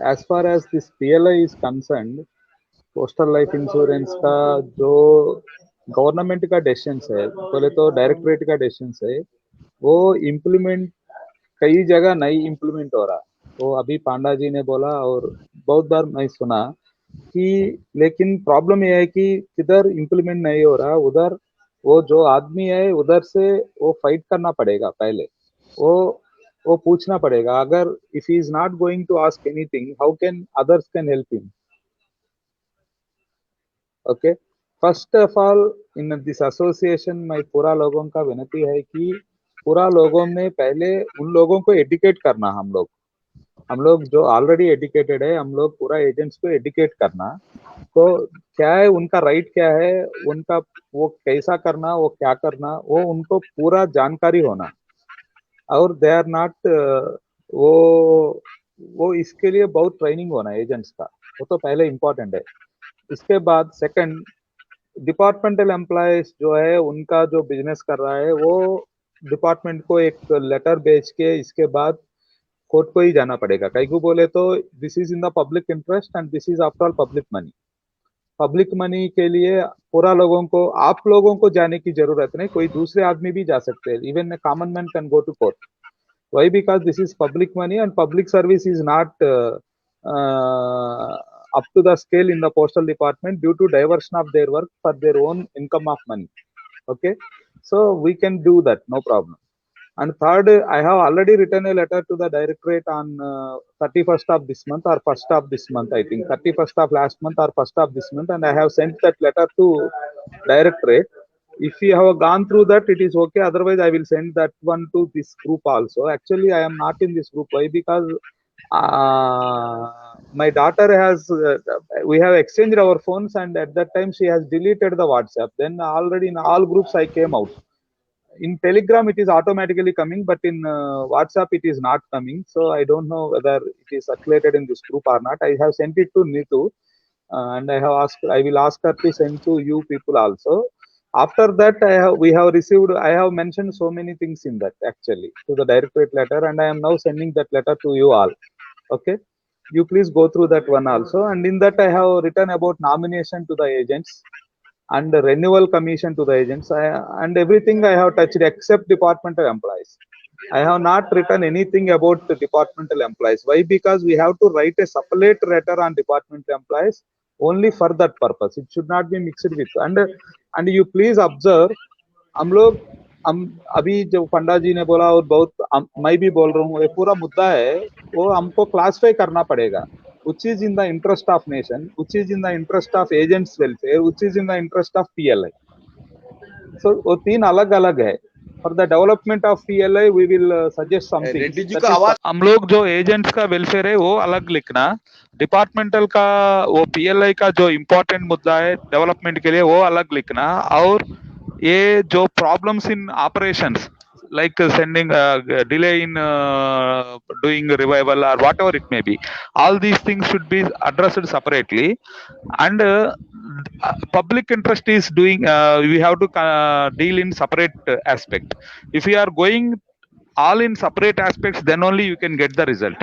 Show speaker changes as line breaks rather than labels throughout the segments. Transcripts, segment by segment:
as far as this PLI is concerned, postal life insurance का जो government का decisions है, बोले तो डायरेक्टरेट का डिसीजंस है, वो इम्प्लीमेंट कई जगह नहीं इम्प्लीमेंट हो रहा। वो अभी पांडा जी ने बोला और बहुत बार मैं सुना कि, लेकिन प्रॉब्लम ये है कि किधर इम्प्लीमेंट नहीं हो रहा, उधर वो जो आदमी है उधर से वो फाइट करना पड़ेगा पहले। वो वो पूछना पड़ेगा, अगर if he is not going to ask anything, how can others can help him? Okay, first of all in this association मैं पूरा लोगों का विनती है कि पूरा लोगों में पहले उन लोगों को एडुकेट करना। हम लोग जो ऑलरेडी एडुकेटेड है, हम लोग पूरा एजेंट्स को एडुकेट करना तो क्या है, उनका राइट क्या है, उनका वो कैसा करना, वो क्या करना, वो उनको पूरा जानकारी होना। और दे आर नॉट वो इसके लिए बहुत ट्रेनिंग होना है एजेंट्स का, वो तो पहले इम्पोर्टेंट है। इसके बाद सेकंड, डिपार्टमेंटल एम्प्लॉयज जो है उनका जो बिजनेस कर रहा है, वो डिपार्टमेंट को एक लेटर भेज के इसके बाद कोर्ट को ही जाना पड़ेगा। कई को बोले तो this is in the public interest and this is after all public money. Public money के लिए पूरा लोगों को, आप लोगों को जाने की जरूरत नहीं, कोई दूसरे आदमी भी जा सकते हैं, even a common man can go to court. Why? Because this is public money and public service is not up to the scale in the postal department due to diversion of their work for their own income of money. Okay, so we can do that, no problem. And third, I have already written a letter to the directorate on 31st of this month or 1st of this month, I think 31st of last month or 1st of this month, and I have sent that letter to directorate. If you have gone through that, it is okay. Otherwise, I will send that one to this group also. Actually, I am not in this group. Why? Because my daughter has, we have exchanged our phones, and at that time she has deleted the WhatsApp. Then already in all groups I came out. In Telegram it is automatically coming, but in WhatsApp it is not coming. So I don't know whether it is circulated in this group or not. I have sent it to Neetu, and I will ask her to send to you people also. After that, we have received, I have mentioned so many things in that actually to the directorate letter, and I am now sending that letter to you all. Okay, you please go through that one also. And in that I have written about nomination to the agents and the renewal commission to the agents, and everything I have touched except departmental employees. I have not written anything about the departmental employees. Why? Because we have to write a separate letter on departmental employees only for that purpose. It should not be mixed with. And you please observe, हम लोग हम अभी जो पंडा जी ने बोला और बहुत मैं भी बोल रहा हूँ, ये पूरा मुद्दा है, वो हमको क्लासिफाई करना पड़ेगा। which is in the interest of nation, which is in the interest of agents welfare, which is in the interest of PLI. So वो तीन अलग अलग है। For the development of PLI we will suggest something.
Reddy ji का आवाज,
हम लोग जो एजेंट्स का वेलफेयर है वो अलग लिखना, डिपार्टमेंटल का वो पीएलआई का जो इम्पोर्टेंट मुद्दा है डेवलपमेंट के लिए वो अलग लिखना, और ये जो problems in operations like sending delay in doing revival or whatever it may be, all these things should be addressed separately. And public interest is doing, we have to deal in separate aspect. If you are going all in separate aspects, then only you can get the result.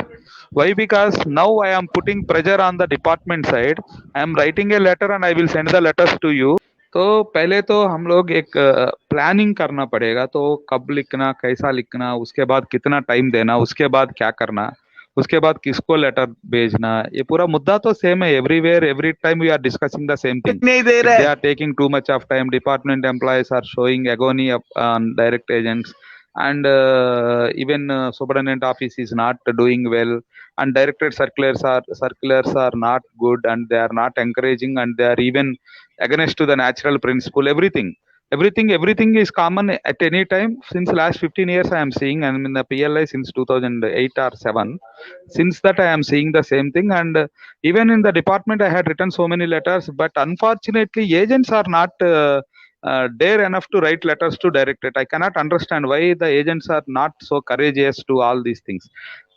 Why? Because now I am putting pressure on the department side. I am writing a letter and I will send the letters to you. तो पहले तो हम लोग एक planning करना पड़ेगा, तो कब लिखना, कैसा लिखना, उसके बाद कितना टाइम देना, उसके बाद क्या करना, उसके बाद किसको लेटर भेजना, ये पूरा मुद्दा तो सेम है everywhere, every time we are discussing the same thing.
नहीं दे
दे
रहे
are taking too much of time, department employees are showing agony on direct agents, and even superintendent office is not doing well, and directorate circulars are not good, and they are not encouraging, and they are even against to the natural principle. Everything is common at any time. Since last 15 years I am seeing, and in the PLI since 2008 or 7, since that I am seeing the same thing. And even in the department I had written so many letters, but unfortunately agents are not dare enough to write letters to directorate. I cannot understand why the agents are not so courageous to all these things.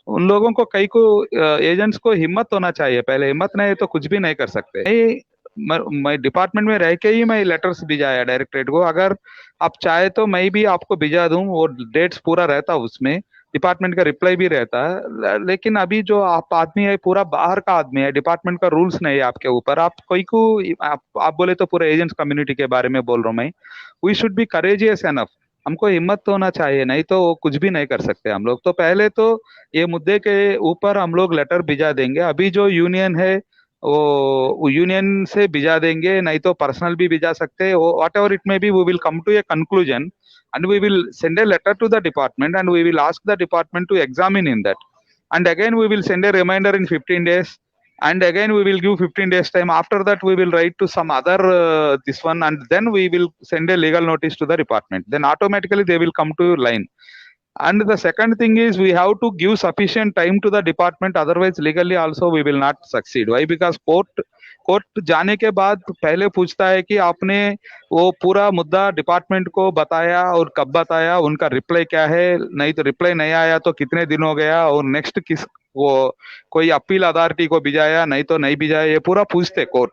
उन लोगों को, कई को agents को हिम्मत होना चाहिए, पहले हिम्मत नहीं तो कुछ भी नहीं कर सकते। मैं डिपार्टमेंट में रह के ही मैं लेटर्स भिजाया डायरेक्टरेट को, अगर आप चाहे तो मैं भी आपको भिजा दूं, वो डेट्स पूरा रहता उसमें, डिपार्टमेंट का रिप्लाई भी रहता है। लेकिन अभी जो आप आदमी है पूरा बाहर का आदमी है, डिपार्टमेंट का रूल्स नहीं है आपके ऊपर, आप कोई को आप बोले तो पूरे एजेंट्स कम्युनिटी के बारे में बोल रहा हूँ मैं। We should be courageous enough, हमको हिम्मत तो होना चाहिए, नहीं तो कुछ भी नहीं कर सकते हम लोग। तो पहले तो ये मुद्दे के ऊपर हम लोग लेटर भिजा देंगे। अभी जो यूनियन है वो यूनियन से भिजा देंगे, नहीं तो पर्सनल भी भिजा सकते हैं, whatever it may be, we will come to a conclusion and we will send a letter to the department and we will ask the department to examine in that, and again we will send a reminder in 15 days, and again we will give 15 days time. After that we will write to some other this one, and then we will send a legal notice to the department, then automatically they will come to your line. And the second thing is we have to give sufficient time to the department, otherwise legally also we will not succeed. Why? Because court जाने के बाद पहले पूछता है कि आपने वो पूरा मुद्दा डिपार्टमेंट को बताया और कब बताया, उनका रिप्लाई क्या है, नहीं तो रिप्लाई नहीं आया तो कितने दिन हो गया, और नेक्स्ट किस वो कोई अपील अथॉरिटी को भिजाया, नहीं तो नहीं भिजाया, ये पूरा पूछते कोर्ट।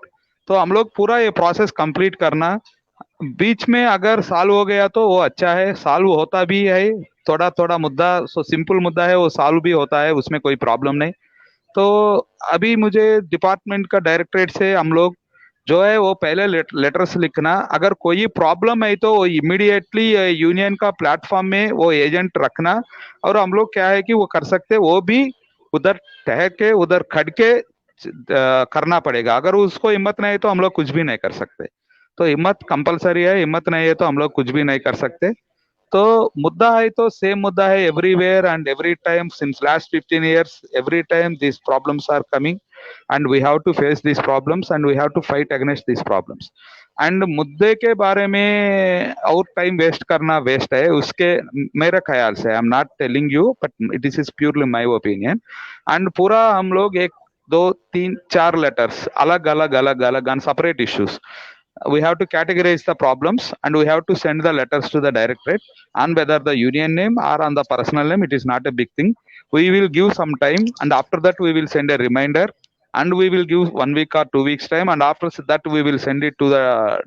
तो हम लोग पूरा ये प्रोसेस कंप्लीट करना, बीच में अगर सॉल्व हो गया तो वो अच्छा है, सॉल्व होता भी है थोड़ा थोड़ा मुद्दा, सो सिंपल मुद्दा है वो सॉल्व भी होता है, उसमें कोई प्रॉब्लम नहीं। तो अभी मुझे डिपार्टमेंट का डायरेक्टरेट से हम लोग जो है वो पहले लेटर्स लिखना, अगर कोई प्रॉब्लम है तो इमीडिएटली यूनियन का प्लेटफॉर्म में वो एजेंट रखना, और हम लोग क्या है कि वो कर सकते, वो भी उधर टह के उधर खड़ के करना पड़ेगा। अगर उसको हिम्मत नहीं है तो हम लोग कुछ भी नहीं कर सकते। तो हिम्मत कंपलसरी है, हिम्मत नहीं है तो हम लोग कुछ भी नहीं कर सकते। तो मुद्दा है तो सेम मुद्दा है everywhere and every time since last 15 years, every time these problems are coming and we have to face these problems and we have to fight against these problems. And मुद्दे के बारे में और टाइम वेस्ट करना waste है उसके, मेरे ख्याल से, I am not telling you but it is purely my opinion. And पूरा हम लोग 1 2 3 4 लेटर्स अलग अलग अलग अलग on separate issues, we have to categorize the problems and we have to send the letters to the directorate on whether the union name or on the personal name. It is not a big thing. We will give some time and after that we will send a reminder and we will give 1 week or 2 weeks time, and after that we will send it to the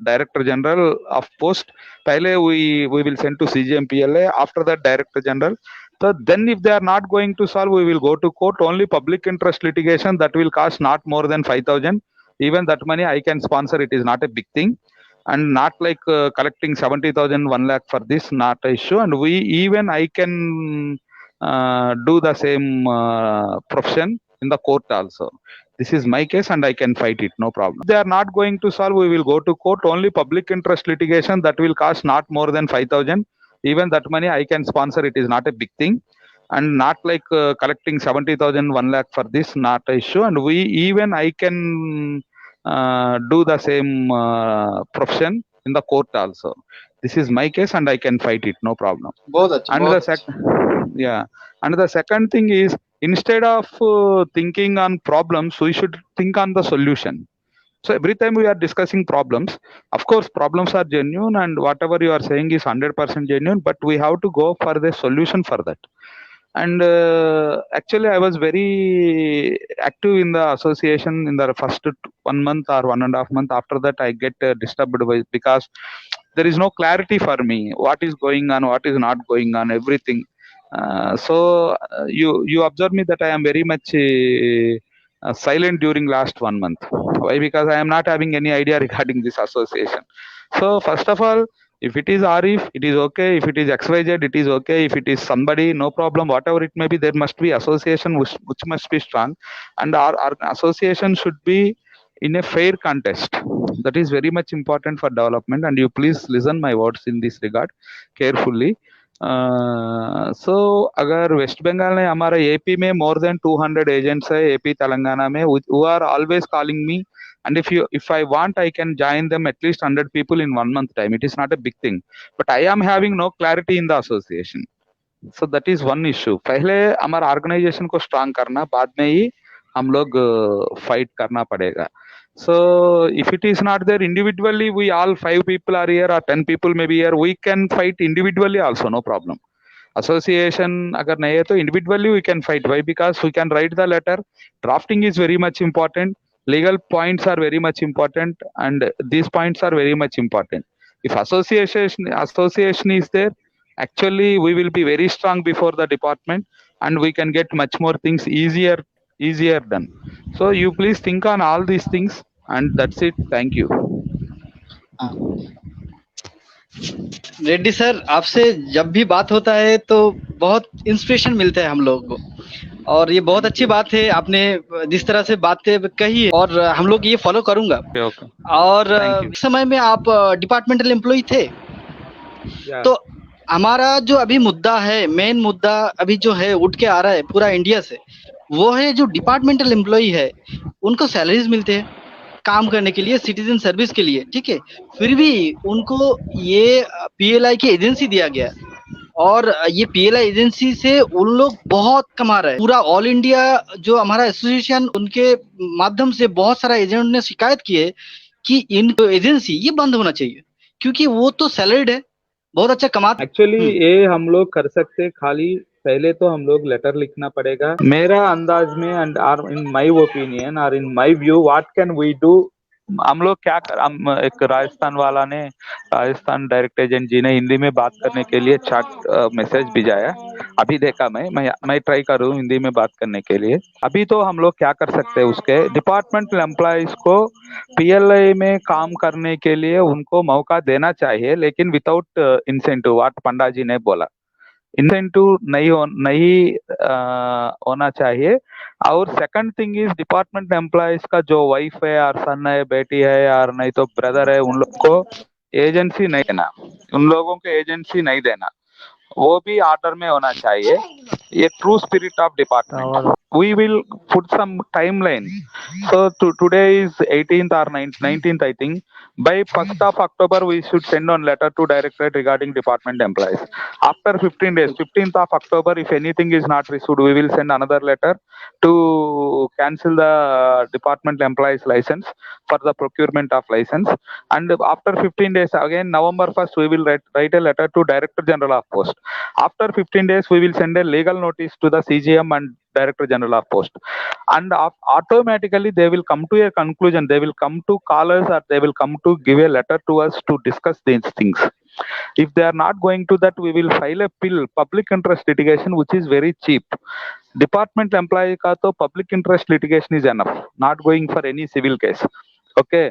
director general of post. Pehle we will send to CGMPLA, after that director general. So then if they are not going to solve, we will go to court. Only public interest litigation that will cost not more than 5,000. Even that money I can sponsor, it is not a big thing, and not like collecting 70,000 1 lakh for this, not a issue. And we even I can do the same profession in the court also. This is my case and I can fight it, no problem. If they are not going to solve, we will go to court. Only public interest litigation that will cost not more than 5,000. Even that money I can sponsor, it is not a big thing, and not like collecting 70,000 1 lakh for this, not a issue. And we even I can do the same profession in the court also. This is my case and I can fight it, no problem.
बहुत अच्छा,
And
बहुत
the yeah, and the second thing is, instead of thinking on problems, we should think on the solution. So every time we are discussing problems, of course problems are genuine and whatever you are saying is 100% genuine, but we have to go for the solution for that. And actually I was very active in the association in the first 1 month or 1.5 months. After that I get disturbed because there is no clarity for me, what is going on, what is not going on, everything. So you observe me that I am very much silent during last 1 month. Why? Because I am not having any idea regarding this association. So first of all, if it is Arif, it is okay. If it is XYZ, it is okay. If it is somebody, no problem. Whatever it may be, there must be association which must be strong, and our association should be in a fair contest. That is very much important for development, and you please listen my words in this regard carefully. So अगर waste Bengal में, हमारा AP में more than 200 agents है, AP Telangana में, who are always calling me, and if I want, I can join them at least 100 people in 1 month time. It is not a big thing, but I am having no clarity in the association. So that is one issue. पहले हमारा organisation को strong करना, बाद में ही हम लोग fight करना पड़ेगा. So if it is not there individually, we all 5 people are here or 10 people may be here, we can fight individually also, no problem. Association agar nahi hai to individually we can fight. Why? Because we can write the letter. Drafting is very much important. Legal points are very much important, and these points are very much important. If association is there, Actually, we will be very strong before the department, and we can get much more things easier done. So you please think on all these things, and that's it. Thank you.
हाँ, Reddy sir, आपसे जब भी बात होता है तो बहुत inspiration मिलता है हम लोगों को, और ये बहुत अच्छी बात है आपने जिस तरह से बातें कही है, और हम लोग ये फॉलो करूंगा।
Okay, okay.
और
Thank you.
इस समय में आप डिपार्टमेंटल एम्प्लॉय थे,
Yeah.
तो हमारा जो अभी मुद्दा है, मेन मुद्दा अभी जो है उठ के आ रहा है पूरा इंडिया से, वो है जो डिपार्टमेंटल एम्प्लॉय है उनको सैलरीज मिलते हैं काम करने के लिए, सिटीजन सर्विस के लिए, ठीक है, फिर भी उनको ये पीएलआई की एजेंसी दिया गया है, और ये पीएलआई एजेंसी से उन लोग बहुत कमा रहे हैं। पूरा ऑल इंडिया जो हमारा एसोसिएशन, उनके माध्यम से बहुत सारा एजेंट ने शिकायत की है कि इन एजेंसी ये बंद होना चाहिए, क्योंकि वो तो सैलरीड है, बहुत अच्छा कमाते।
एक्चुअली ये हम लोग कर सकते, खाली पहले तो हम लोग लेटर लिखना पड़ेगा मेरा अंदाज में, and or in my opinion और in my view what can we do. हम लोग क्या कर, हम एक राजस्थान वाला ने, राजस्थान डायरेक्ट एजेंट जी ने हिंदी में बात करने के लिए चैट मैसेज भिजाया। अभी देखा मैं ट्राई करूँ हिंदी में बात करने के लिए। अभी तो हम लोग क्या कर सकते हैं, उसके डिपार्टमेंटल एम्प्लॉइज को पीएलआई में काम करने के लिए उनको मौका देना चाहिए, लेकिन विदाउट इंसेंटिव, वाट पंडा जी ने बोला, इंसेंटिव नहीं होना चाहिए। और second thing is department employees का जो वाइफ है और सन है, बेटी है और नहीं तो ब्रदर है, उन लोग को एजेंसी नहीं देना, उन लोगों को एजेंसी नहीं देना, वो भी ऑर्डर में होना चाहिए। ये true spirit of department. We will put some timeline. So today is 18th or 19th, I think. By 1st of October, we should send on letter to directorate regarding department employees. After 15 days, 15th of October, if anything is not received, we will send another letter to cancel the department employees license for the procurement of license. And after 15 days, again November 1st, we will write a letter to Director General of Post. After 15 days, we will send a legal notice to the CGM and Director General of Post, and automatically they will come to a conclusion. They will come to call us, or they will come to give a letter to us to discuss these things. If they are not going to that, we will file a public interest litigation, which is very cheap. Department employee का तो public interest litigation is enough, not going for any civil case. Okay,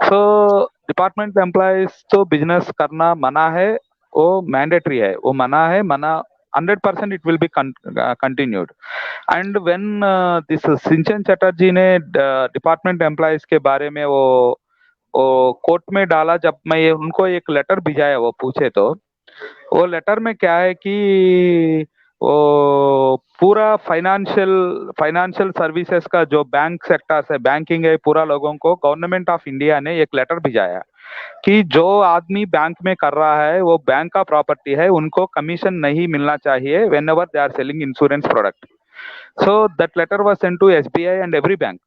so department employees तो business करना मना है, वो mandatory है, वो मना है, मना 100% it will be continued. And when this सिंचन चटर्जी ने डिपार्टमेंट एम्प्लॉयज के बारे में वो कोर्ट में डाला, जब मैं ये उनको एक लेटर भिजाया, वो पूछे तो वो लेटर में क्या है कि वो पूरा फाइनेंशियल सर्विसेज का जो बैंक सेक्टर है, बैंकिंग है, पूरा लोगों को गवर्नमेंट ऑफ इंडिया ने एक लेटर भिजाया कि जो आदमी बैंक में कर रहा है वो बैंक का प्रॉपर्टी है, उनको कमीशन नहीं मिलना चाहिए whenever they are selling insurance product. So that letter was sent to SBI and every bank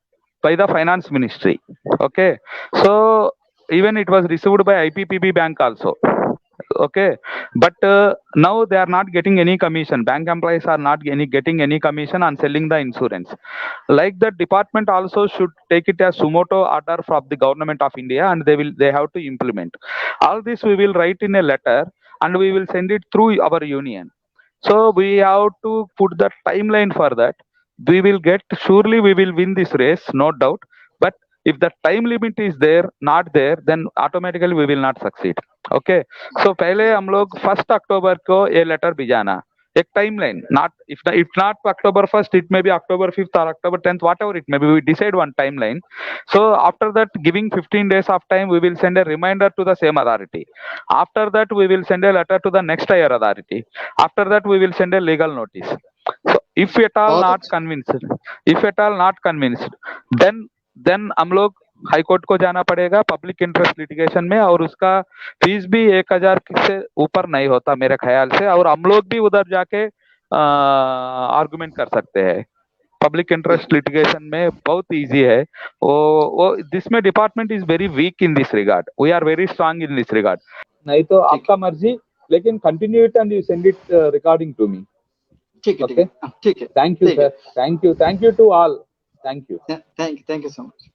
by the finance ministry. Okay, so even it was received by IPPB bank also. Okay, but now they are not getting any commission. Bank employees are not getting any commission on selling the insurance. Like the department also should take it as sumoto order from the government of India, and they have to implement all this. We will write in a letter and we will send it through our union. So we have to put the timeline for that. We will get, surely we will win this race, no doubt. But if the time limit is there, not there, then automatically we will not succeed. Okay. So पहले हम लोग 1st October को ये letter भिजाना, एक timeline. Not if not October 1st, it may be October 5th or October 10th, whatever it may be. We decide one timeline. So after that, giving 15 days of time, we will send a reminder to the same authority. After that, we will send a letter to the next higher authority. After that, we will send a legal notice. So if at all not convinced, then हम लोग high court को जाना पड़ेगा public interest litigation में, और उसका fees भी 1000 से ऊपर नहीं होता मेरे ख्याल से, और हम लोग भी उधर जाके आर्गुमेंट कर सकते हैं. पब्लिक इंटरेस्ट लिटिगेशन में बहुत इजी है वो दिसमें department is very weak in this regard. We are very strong in this regard. नहीं तो आपका मर्जी, लेकिन continue it and you send it regarding to me.
ठीक है, ठीक है.
Thank you sir, thank you to all. Thank you
so much.